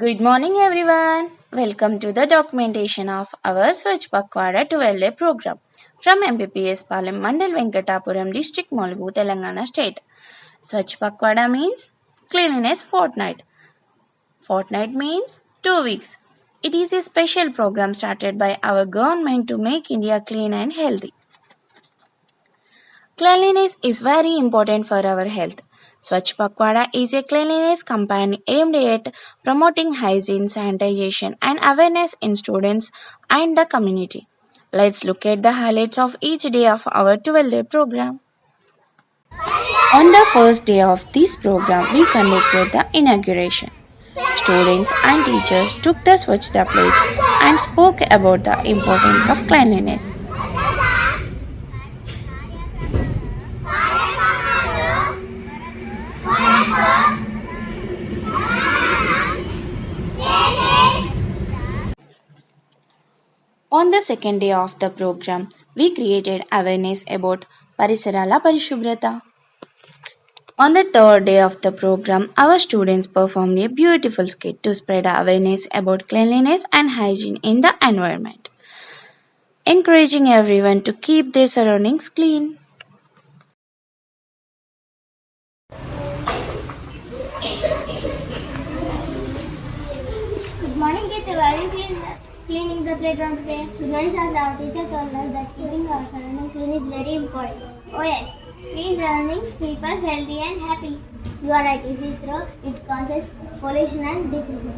Good morning, everyone. Welcome to the documentation of our Swachh Pakhwada 12-day program from MPPS Palem, Mandal Venkatapuram District, Mulugu, Telangana State. Swachh Pakhwada means Cleanliness Fortnight. Fortnight means 2 weeks. It is a special program started by our government to make India clean and healthy. Cleanliness is very important for our health. Swachh Pakhwada is a cleanliness campaign aimed at promoting hygiene, sanitation, and awareness in students and the community. Let's look at the highlights of each day of our 12-day program. On the first day of this program, we conducted the inauguration. Students and teachers took the Swachhta pledge and spoke about the importance of cleanliness. On the second day of the program, we created awareness about Parisarala Parishubhrata. On the third day of the program, our students performed a beautiful skit to spread awareness about cleanliness and hygiene in the environment, encouraging everyone to keep their surroundings clean. Good morning, Geeta. Why are you cleaning the playground today? Today, our teacher told us that keeping our surroundings clean is very important. Oh yes, clean surroundings keep us healthy and happy. You are right. If we throw, it causes pollution and diseases.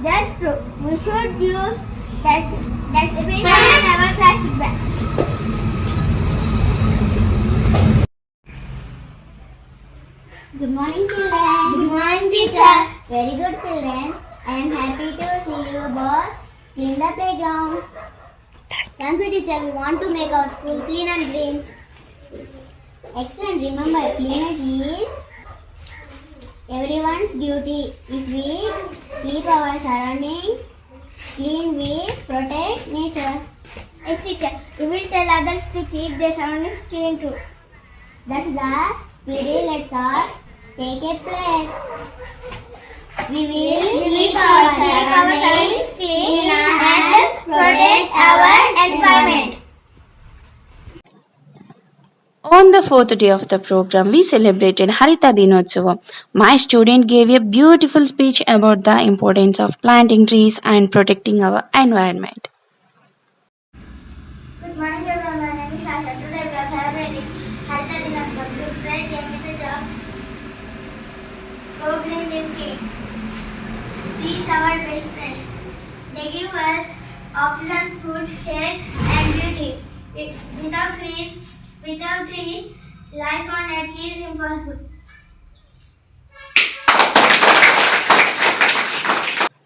That's true. We should use dustbin and never plastic bag. Good morning, children. Good morning, teacher. Very good, children. I am happy to see you both clean the playground. Thank you, teacher. We want to make our school clean and green. Excellent. Remember, cleanliness is everyone's duty. If we keep our surroundings clean, we protect nature. Yes, teacher. We will tell others to keep their surroundings clean too. That's the spirit. Let's all take a plate. We will keep our surroundings clean and protect our environment. On the fourth day of the program, we celebrated Harita Dinotsavam. My student gave a beautiful speech about the importance of planting trees and protecting our environment. Good morning, everyone. My name is Sasha. Today we are celebrating Harita Dinotsavam to spread a message of go green, live clean. Trees are our best friends. They give us oxygen, food, shade, and beauty. Without trees, life on Earth is impossible.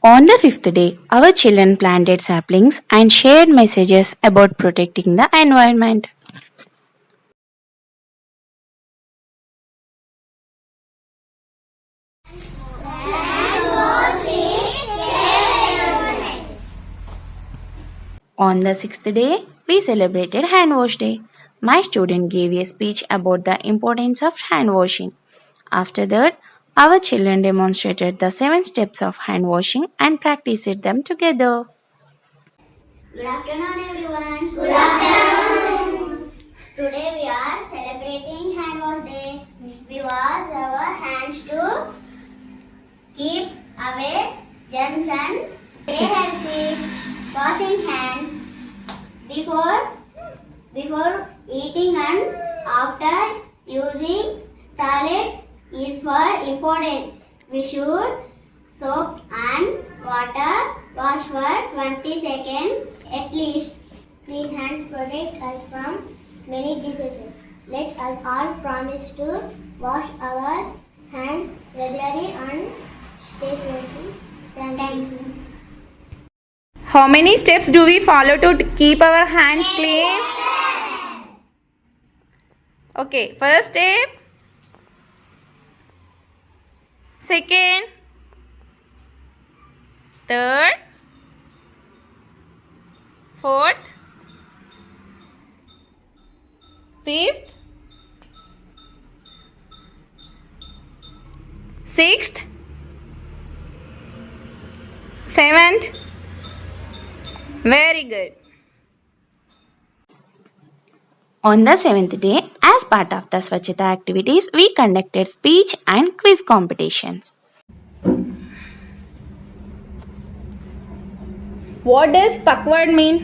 On the fifth day, our children planted saplings and shared messages about protecting the environment. On the sixth day, we celebrated Hand Wash Day. My student gave a speech about the importance of hand washing. After that, our children demonstrated the 7 steps of hand washing and practiced them together. Good afternoon, everyone. Good afternoon. Today we are celebrating Hand Wash Day. We wash our hands to keep away germs and stay healthy. Washing hands before eating and after using toilet is important. We should soap and water wash for 20 seconds at least. Clean hands protect us from many diseases. Let us all promise to wash our hands regularly and stay safe. Thank you. How many steps do we follow to keep our hands clean? Okay, first step. Second. Third. Fourth. Fifth. Sixth. Seventh. Very good. On the seventh day, as part of the Swachhta activities, we conducted speech and quiz competitions. What does Pakhwad mean?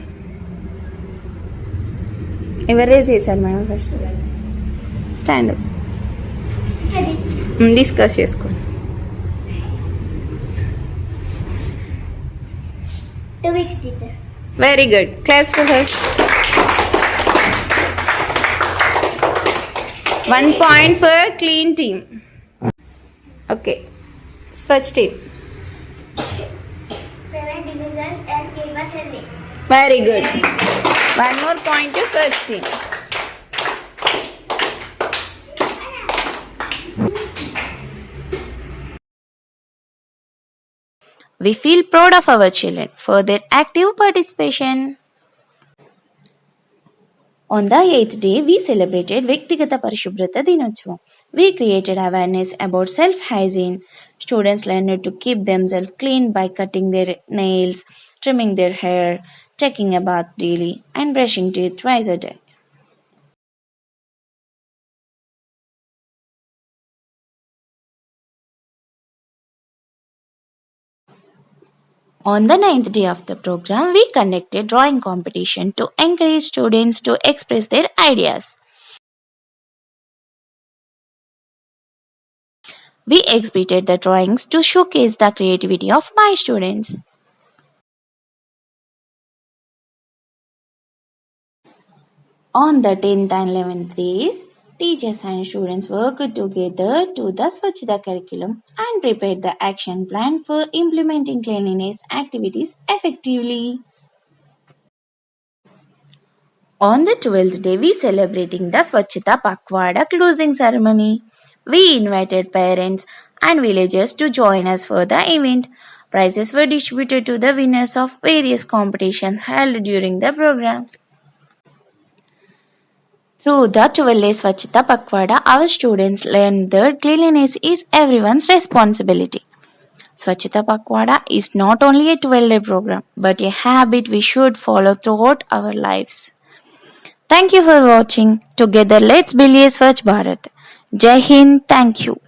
ఎవరు చేశారు madam first stand discuss చేసుకోండి 2 weeks, teacher. Very good claps for her 1 point for clean team. Okay, Swachh team. Prevent diseases and keep us healthy. Very good. One more point to Swachh team. We feel proud of our children for their active participation. On the 8th day, we celebrated Vyaktigata Parishubhrata Dinotsavam. We created awareness about self-hygiene. Students learned to keep themselves clean by cutting their nails, trimming their hair, taking a bath daily, and brushing teeth twice a day. On the 9th day of the program, we conducted drawing competition to encourage students to express their ideas. We exhibited the drawings to showcase the creativity of my students. On the 10th and 11th days, teachers and students worked together to the Swachhta curriculum and prepared the action plan for implementing cleanliness activities effectively. On the 12th day, we celebrating the Swachhta Pakhwada closing ceremony. We invited parents and villagers to join us for the event. Prizes were distributed to the winners of various competitions held during the program. Through the 12-day Swachhta Pakhwada, our students learned that cleanliness is everyone's responsibility. Swachhta Pakhwada is not only a 12-day program, but a habit we should follow throughout our lives. Thank you for watching. Together, let's build a Swachh Bharat. Jai Hind. Thank you.